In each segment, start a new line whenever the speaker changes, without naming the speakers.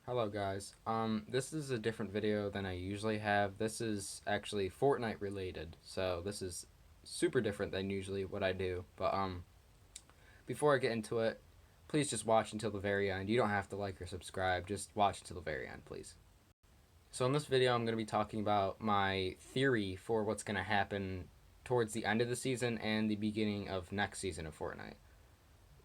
Hello guys. This is a different video than I usually have. This is actually Fortnite related, so this is super different than usually what I do. But before I get into it, please just watch until the very end. You don't have to like or subscribe, just watch until the very end, please. So in this video, I'm going to be talking about my theory for what's going to happen towards the end of the season and the beginning of next season of Fortnite.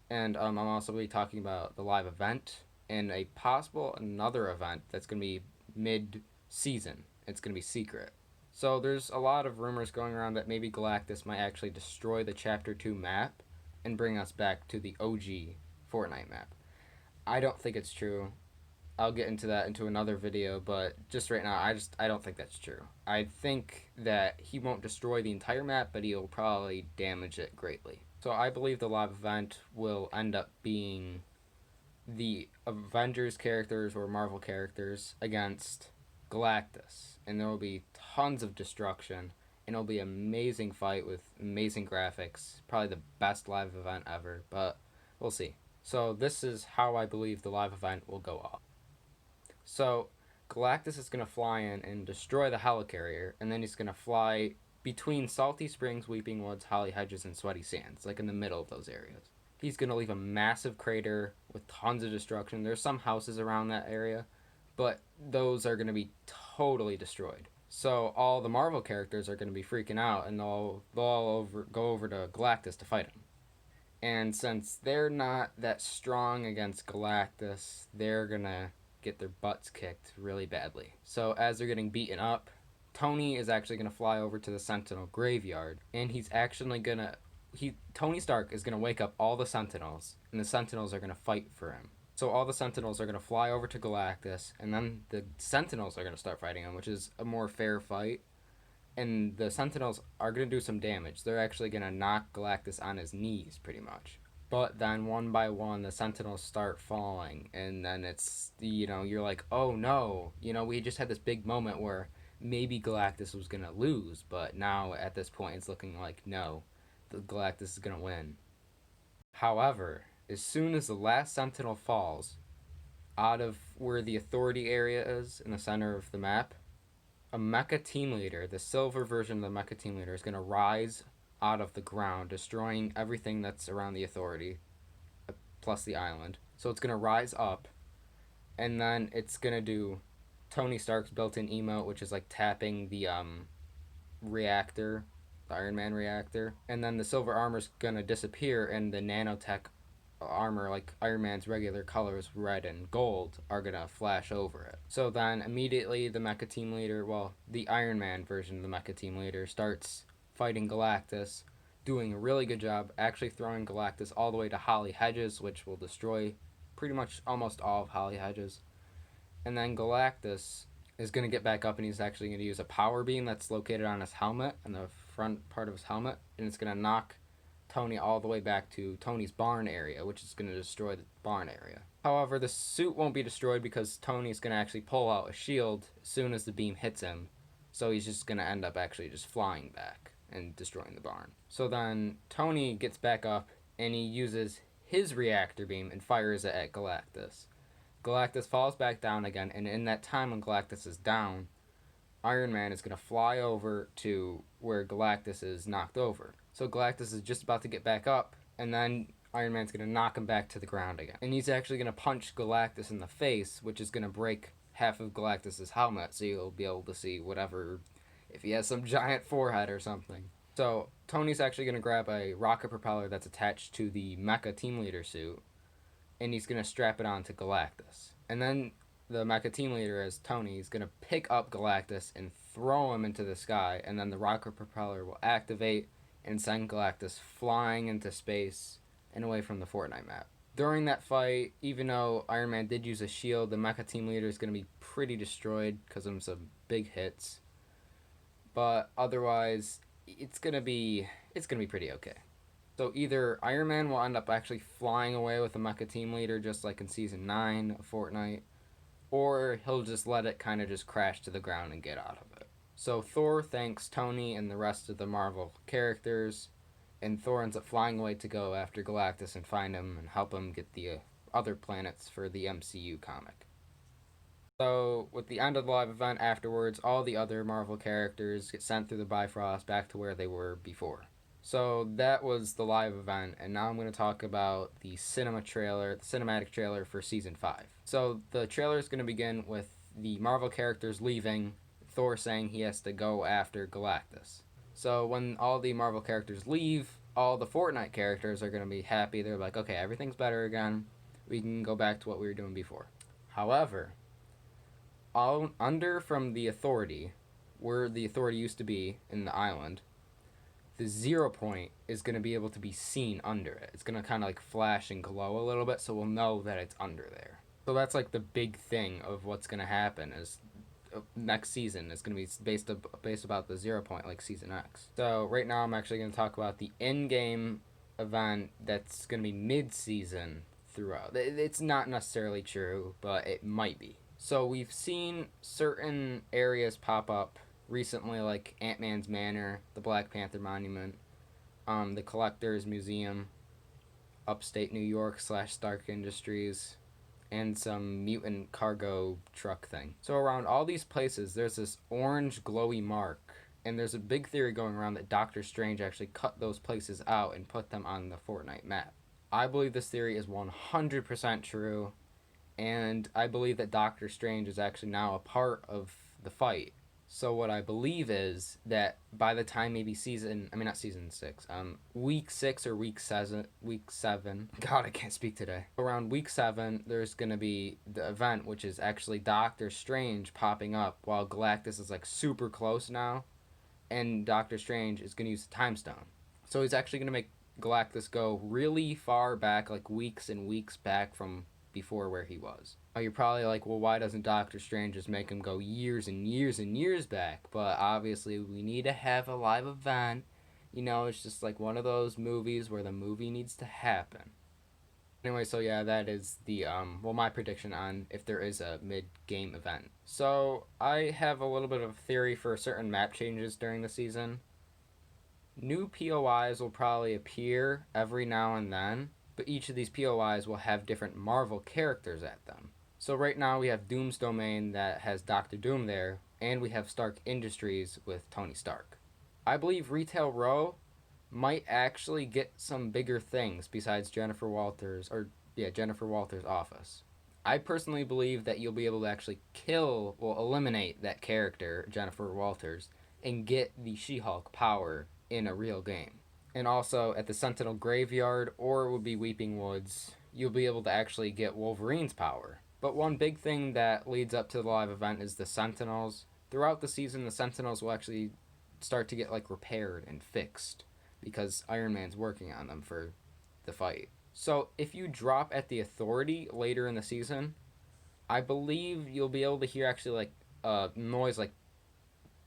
And I'm also going to be talking about the live event and a possible another event that's going to be mid-season. It's going to be secret. So there's a lot of rumors going around that maybe Galactus might actually destroy the Chapter 2 map and bring us back to the OG Fortnite map. I don't think it's true. I'll get into that into another video, but just right now, I don't think that's true. I think that he won't destroy the entire map, but he'll probably damage it greatly. So I believe the live event will end up being the Avengers characters or Marvel characters against Galactus, and there will be tons of destruction, and it'll be an amazing fight with amazing graphics, probably the best live event ever, but we'll see. So this is how I believe the live event will go off. So Galactus is going to fly in and destroy the helicarrier, and then he's going to fly between Salty Springs, Weeping Woods, Holly Hedges, and Sweaty Sands, like in the middle of those areas. He's going to leave a massive crater with tons of destruction. There's some houses around that area, but those are going to be totally destroyed. So all the Marvel characters are going to be freaking out, and they'll go over to Galactus to fight him. And since they're not that strong against Galactus, they're going to get their butts kicked really badly. So as they're getting beaten up, Tony is actually going to fly over to the Sentinel graveyard, and he's actually going to Tony Stark is going to wake up all the Sentinels, and the Sentinels are going to fight for him. So all the Sentinels are going to fly over to Galactus, and then the Sentinels are going to start fighting him, which is a more fair fight. And the Sentinels are going to do some damage. They're actually going to knock Galactus on his knees, pretty much. But then one by one, the Sentinels start falling, and then it's, you're like, oh no, we just had this big moment where maybe Galactus was going to lose, but now at this point it's looking like, no, the Galactus is going to win. However, as soon as the last Sentinel falls, out of where the authority area is in the center of the map, a mecha team leader, the silver version of the mecha team leader, is going to rise out of the ground, destroying everything that's around the authority, plus the island. So it's going to rise up, and then it's going to do Tony Stark's built-in emote, which is like tapping the reactor, the Iron Man reactor, and then the silver armor's going to disappear, and the nanotech armor, like Iron Man's regular colors, red and gold, are gonna flash over it. So then immediately the mecha team leader, the Iron Man version of the mecha team leader, starts fighting Galactus, doing a really good job, actually throwing Galactus all the way to Holly Hedges, which will destroy pretty much almost all of Holly Hedges. And then Galactus is going to get back up, and he's actually going to use a power beam that's located on his helmet, on the front part of his helmet, and it's going to knock Tony all the way back to Tony's barn area, which is going to destroy the barn area. However, the suit won't be destroyed because Tony's going to actually pull out a shield as soon as the beam hits him, so he's just going to end up actually just flying back and destroying the barn. So then Tony gets back up, and he uses his reactor beam and fires it at Galactus. Galactus falls back down again, and in that time when Galactus is down, Iron Man is going to fly over to where Galactus is knocked over. So Galactus is just about to get back up, and then Iron Man's going to knock him back to the ground again. And he's actually going to punch Galactus in the face, which is going to break half of Galactus' helmet, so you'll be able to see whatever, if he has some giant forehead or something. So Tony's actually going to grab a rocket propeller that's attached to the mecha team leader suit, and he's going to strap it onto Galactus. And then the mecha team leader, as Tony, is going to pick up Galactus and throw him into the sky, and then the rocket propeller will activate and send Galactus flying into space and away from the Fortnite map. During that fight, even though Iron Man did use a shield, the mecha team leader is going to be pretty destroyed because of some big hits. But otherwise, it's going to be pretty okay. So either Iron Man will end up actually flying away with the mecha team leader, just like in Season 9 of Fortnite, or he'll just let it kind of just crash to the ground and get out of it. So Thor thanks Tony and the rest of the Marvel characters, and Thor ends up flying away to go after Galactus and find him and help him get the other planets for the MCU comic. So, with the end of the live event afterwards, all the other Marvel characters get sent through the Bifrost back to where they were before. So, that was the live event, and now I'm going to talk about the cinematic trailer for Season 5. So, the trailer is going to begin with the Marvel characters leaving, Thor saying he has to go after Galactus. So, when all the Marvel characters leave, all the Fortnite characters are going to be happy. They're like, okay, everything's better again. We can go back to what we were doing before. However, all under from the Authority, where the Authority used to be in the island, the 0 point is going to be able to be seen under it. It's going to kind of like flash and glow a little bit, so we'll know that it's under there. So that's like the big thing of what's going to happen is next season is going to be based about the 0 point, like Season X. So right now I'm actually going to talk about the in-game event that's going to be mid-season throughout. It's not necessarily true, but it might be. So we've seen certain areas pop up recently, like Ant-Man's Manor, the Black Panther Monument, the Collector's Museum, upstate New York / Stark Industries, and some mutant cargo truck thing. So around all these places, there's this orange glowy mark, and there's a big theory going around that Doctor Strange actually cut those places out and put them on the Fortnite map. I believe this theory is 100% true, and I believe that Doctor Strange is actually now a part of the fight. So what I believe is that by the time maybe week 6 or week 7, God, I can't speak today. Around week 7, there's going to be the event, which is actually Doctor Strange popping up while Galactus is like super close now, and Doctor Strange is going to use the Time Stone. So he's actually going to make Galactus go really far back, like weeks and weeks back from before where he was. Oh, you're probably like, well, why doesn't Doctor Strange just make him go years and years and years back? But obviously, we need to have a live event. You know, it's just like one of those movies where the movie needs to happen. Anyway, so yeah, that is the, my prediction on if there is a mid-game event. So, I have a little bit of theory for certain map changes during the season. New POIs will probably appear every now and then, but each of these POIs will have different Marvel characters at them. So right now we have Doom's Domain that has Doctor Doom there, and we have Stark Industries with Tony Stark. I believe Retail Row might actually get some bigger things besides Jennifer Walters' office. I personally believe that you'll be able to actually eliminate that character, Jennifer Walters, and get the She-Hulk power in a real game. And also at the Sentinel Graveyard, or it would be Weeping Woods, you'll be able to actually get Wolverine's power. But one big thing that leads up to the live event is the Sentinels. Throughout the season, the Sentinels will actually start to get like repaired and fixed because Iron Man's working on them for the fight. So if you drop at the Authority later in the season, I believe you'll be able to hear actually like a noise like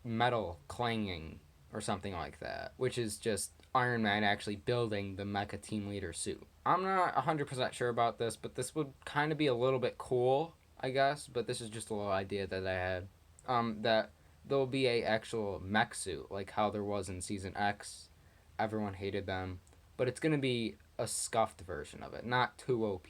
metal clanging or something like that, which is just Iron Man actually building the Mecha Team Leader suit. I'm not 100% sure about this, but this would kind of be a little bit cool, I guess, but this is just a little idea that I had. That there'll be a actual mech suit, like how there was in Season X. Everyone hated them. But it's going to be a scuffed version of it, not too OP.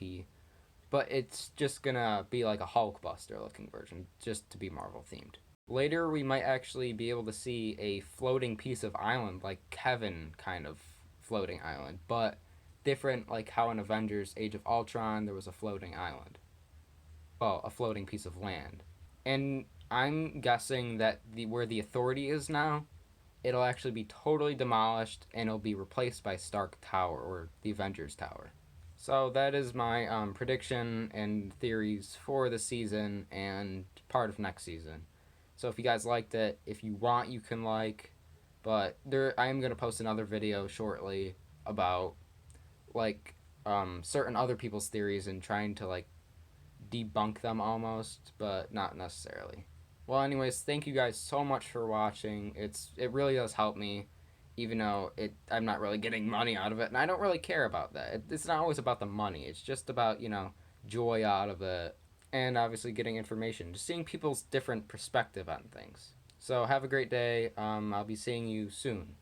But it's just going to be like a Hulkbuster looking version, just to be Marvel themed. Later, we might actually be able to see a floating piece of island, like Kevin kind of floating island, but different, like how in Avengers Age of Ultron there was a floating island. Well, a floating piece of land. And I'm guessing that where the Authority is now, it'll actually be totally demolished and it'll be replaced by Stark Tower, or the Avengers Tower. So that is my prediction and theories for the season and part of next season. So if you guys liked it, if you want, you can like. But I am going to post another video shortly about like certain other people's theories and trying to like debunk them almost, but not necessarily. Well, anyways, thank you guys so much for watching. It really does help me, even though I'm not really getting money out of it, and I don't really care about that. It's not always about the money. It's just about, joy out of it, and obviously getting information, just seeing people's different perspective on things. So have a great day. I'll be seeing you soon.